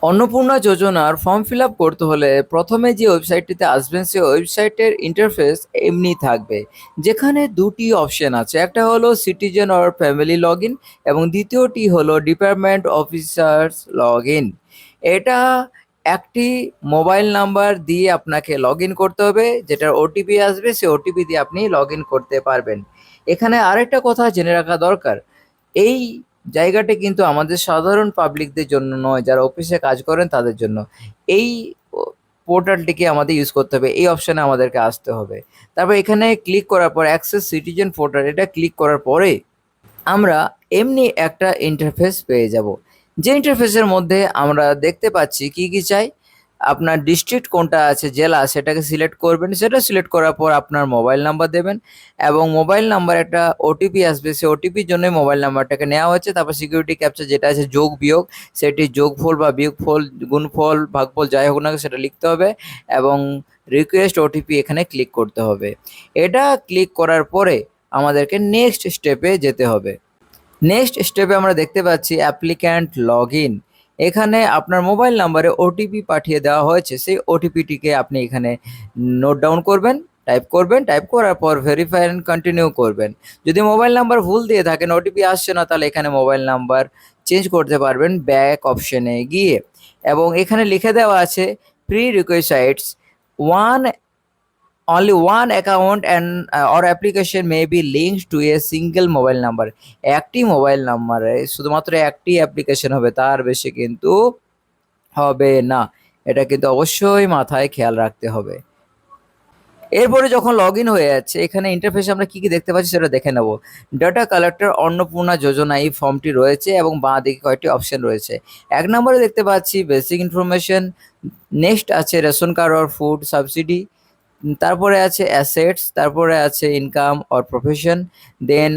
অন্নপূর্ণা যোজনার form fill up করতে হলে প্রথমে যে ওয়েবসাইটটিতে আসবেন সেই ওয়েবসাইটের ইন্টারফেস এমনি থাকবে, যেখানে দুটি অপশন আছে, একটা হলো citizen or family log in এবং দ্বিতীয়টি হলো ডিপার্টমেন্ট অফিসার্স লগ ইন। এটা একটি মোবাইল নাম্বার দিয়ে আপনাকে লগ ইন করতে হবে, যেটার ওটিপি আসবে, সেই ওটিপি দিয়ে আপনি লগ ইন করতে পারবেন। এখানে আরেকটা কথা জেনে রাখা দরকার, এই জায়গাটা কিন্তু আমাদের সাধারণ পাবলিকদের জন্য নয়, যারা অফিসে কাজ করেন তাদের জন্য। এই পোর্টালটিকে আমাদের ইউজ করতে হবে, এই অপশানে আমাদেরকে আসতে হবে। তারপর এখানে ক্লিক করার পর অ্যাক্সেস সিটিজেন পোর্টাল, এটা ক্লিক করার পরে আমরা এমনি একটা ইন্টারফেস পেয়ে যাব, যে ইন্টারফেসের মধ্যে আমরা দেখতে পাচ্ছি কি কি চাই। আপনার ডিস্ট্রিক্ট কোনটা আছে, জেলা, সেটাকে সিলেক্ট করবেন। সেটা সিলেক্ট করার পর আপনার মোবাইল নাম্বার দেবেন এবং মোবাইল নাম্বার একটা ওটিপি আসবে, সেই ওটিপির জন্যই মোবাইল নাম্বারটাকে নেওয়া হচ্ছে। তারপর সিকিউরিটি ক্যাপচা যেটা আছে যোগ বিয়োগ, সেটি যোগফল বা বিয়োগফল, গুণফল, ভাগফল যাই হোক না সেটা লিখতে হবে এবং রিকোয়েস্ট ওটিপি এখানে ক্লিক করতে হবে। এটা ক্লিক করার পরে আমাদেরকে নেক্সট স্টেপে যেতে হবে। নেক্সট স্টেপে আমরা দেখতে পাচ্ছি অ্যাপ্লিক্যান্ট লগ ইন। এখানে আপনার মোবাইল নাম্বারে ওটিপি পাঠিয়ে দেওয়া হয়েছে, সেই ওটিপিটিকে আপনি এখানে নোট ডাউন করবেন, টাইপ করার পর ভেরিফাই অ্যান্ড কন্টিনিউ করবেন। যদি মোবাইল নাম্বার ভুল দিয়ে থাকেন, ওটিপি আসছে না, তাহলে এখানে মোবাইল নাম্বার চেঞ্জ করতে পারবেন ব্যাক অপশনে গিয়ে। এবং এখানে লিখে দেওয়া আছে prerequisites one only one account and or application may be linked to a single mobile number। একটি মোবাইল নাম্বারে শুধুমাত্র একটি অ্যাপ্লিকেশন হবে, তার বেশি কিন্তু হবে না। এটা কিন্তু অবশ্যই মাথায় খেয়াল রাখতে হবে। এরপরে যখন লগ ইন হয়ে যাচ্ছে, এখানে ইন্টারফেসে আমরা কি কি দেখতে পাচ্ছি সেটা দেখে নেব। ডাটা কালেক্টর অন্নপূর্ণা যোজনা, এই ফর্মটি রয়েছে এবং বাঁ দিকে কয়েকটি অপশন রয়েছে। 1 নম্বরে দেখতে পাচ্ছি বেসিক ইনফরমেশন, নেক্সট আছে ration card or food subsidy, তারপরে আছে অ্যাসেটস, তারপরে আছে income or profession, then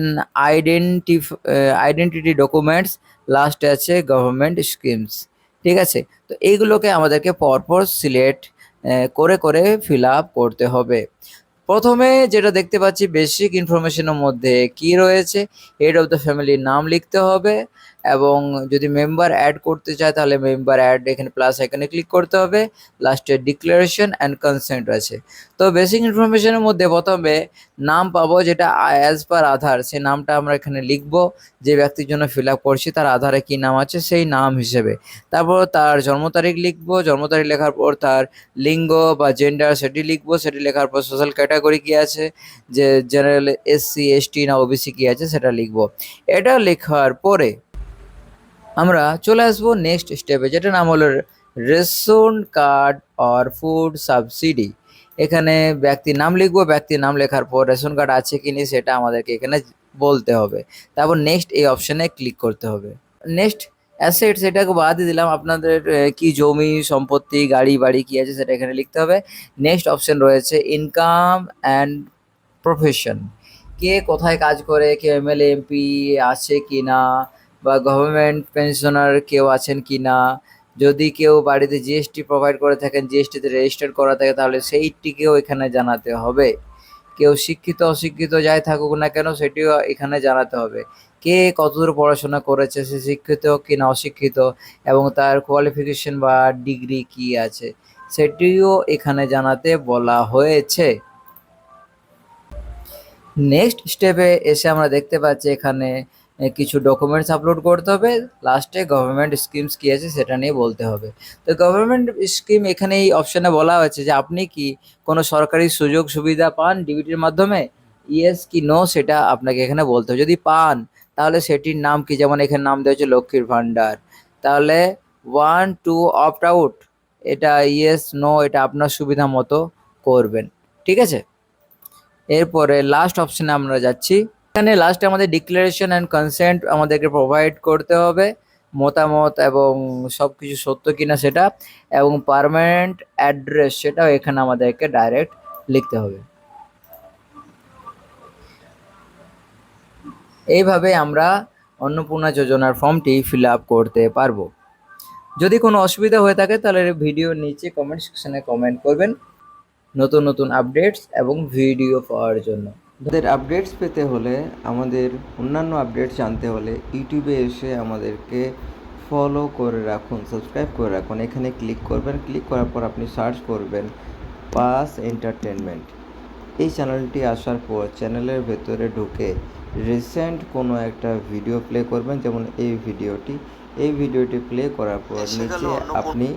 identity documents, লাস্টে আছে গভর্নমেন্ট স্কিমস। ঠিক আছে, তো এইগুলোকে আমাদেরকে পরপর সিলেক্ট করে করে ফিল আপ করতে হবে। প্রথমে যেটা দেখতে পাচ্ছি বেসিক ইনফরমেশনের মধ্যে কি রয়েছে, হেড অফ দ্য ফ্যামিলির নাম লিখতে হবে এবং যদি মেম্বার অ্যাড করতে চায় তাহলে মেম্বার অ্যাড এখানে প্লাস এখানে ক্লিক করতে হবে। লাস্টে ডিক্লারেশন অ্যান্ড কনসেন্ট আছে। তো বেসিক ইনফরমেশনের মধ্যে প্রথমে নাম পাবো, যেটা অ্যাজ পার আধার, সেই নামটা আমরা এখানে লিখব। যে ব্যক্তির জন্য ফিল আপ করছি তার আধারে কী নাম আছে সেই নাম হিসেবে। তারপর তার জন্ম তারিখ লিখবো, জন্ম তারিখ লেখার পর তার লিঙ্গ বা জেন্ডার সেটি লিখবো, সেটি লেখার পর সোশ্যাল ক্যাটাগরি কী আছে, যে জেনারেল, এসসি, এসটি না ওবিসি কী আছে সেটা লিখবো। এটা লেখার পরে আমরা চলে আসবো নেক্সট স্টেপে, যেটা নাম হলো ration card or food subsidy. এখানে ব্যক্তির নাম লিখবো, ব্যক্তির নাম লেখার পর রেশন কার্ড আছে কি নেই সেটা আমাদেরকে এখানে বলতে হবে। তারপর নেক্সট এই অপশানে ক্লিক করতে হবে। নেক্সট অ্যাসেটস, এটাকে বাদ দিলাম, আপনাদের কি জমি সম্পত্তি গাড়ি বাড়ি কি আছে সেটা এখানে লিখতে হবে। নেক্সট অপশন রয়েছে ইনকাম অ্যান্ড প্রফেশন, কে কোথায় কাজ করে, কেউ এমএলএ এমপি আছে কি না, বা গভর্নমেন্ট পেনশনার কেউ আছেন কি না, যদি কেউ বাড়িতে জিএসটি প্রোভাইড করে থাকেন, জিএসটিতে রেজিস্টার করা থাকে তাহলে সেইটিকেও এখানে জানাতে হবে। কেউ শিক্ষিত অশিক্ষিত যাই থাকুক না কেন সেটিও এখানে জানাতে হবে। কে কতদূর পড়াশোনা করেছে, সে শিক্ষিত কি না অশিক্ষিত এবং তার কোয়ালিফিকেশন বা ডিগ্রি কি আছে সেটিও এখানে জানাতে বলা হয়েছে। নেক্সট স্টেপে এসে আমরা দেখতে পাচ্ছি এখানে কিছু ডকুমেন্টস আপলোড করতে হবে। লাস্টে গভর্নমেন্ট স্কিমস কী আছে সেটা নিয়ে বলতে হবে। তো গভর্নমেন্ট স্কিম এখানে এই অপশানে বলা হয়েছে যে আপনি কি কোনো সরকারি সুযোগ সুবিধা পান ডিবিটির মাধ্যমে, ইয়েস কি নো সেটা আপনাকে এখানে বলতে হবে। যদি পান তাহলে সেটির নাম কি, যেমন এখানে নাম দেওয়া হচ্ছে লক্ষ্মীর ভাণ্ডার, তাহলে 1 2 অপ্ট আউট, এটা ইয়েস নো এটা আপনার সুবিধা মতো করবেন। ঠিক আছে, এরপরে লাস্ট অপশনে আমরা যাচ্ছি। এখানে লাস্টে আমাদের ডিক্লারেশন অ্যান্ড কনসেন্ট আমাদেরকে প্রোভাইড করতে হবে, মতামত এবং সব কিছু সত্য কিনা সেটা, এবং পার্মানেন্ট অ্যাড্রেস সেটাও এখানে আমাদেরকে ডাইরেক্ট লিখতে হবে। এইভাবে আমরা অন্নপূর্ণা যোজনার ফর্মটি ফিল আপ করতে পারবো। যদি কোনো অসুবিধা হয়ে থাকে তাহলে ভিডিওর নিচে কমেন্ট সেকশনে কমেন্ট করবেন নতুন নতুন আপডেটস এবং ভিডিও পাওয়ার জন্য। আমাদের আপডেটস পেতে হলে, আমাদের অন্যান্য আপডেটস জানতে হলে ইউটিউবে এসে আমাদেরকে ফলো করে রাখুন, সাবস্ক্রাইব করে রাখুন। এখানে ক্লিক করবেন, ক্লিক করার পর আপনি সার্চ করবেন পাস এন্টারটেনমেন্ট। এই চ্যানেলটি আসার পর চ্যানেলের ভেতরে ঢুকে রিসেন্ট কোনো একটা ভিডিও প্লে করবেন, যেমন এই ভিডিওটি প্লে করার পর নিচে আপনি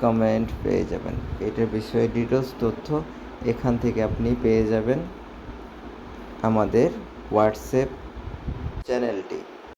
কমেন্ট পেয়ে যাবেন। এটার বিষয়ে ডিটেলস তথ্য এখান থেকে আপনি পেয়ে যাবেন আমাদের হোয়াটসঅ্যাপ চ্যানেলটি।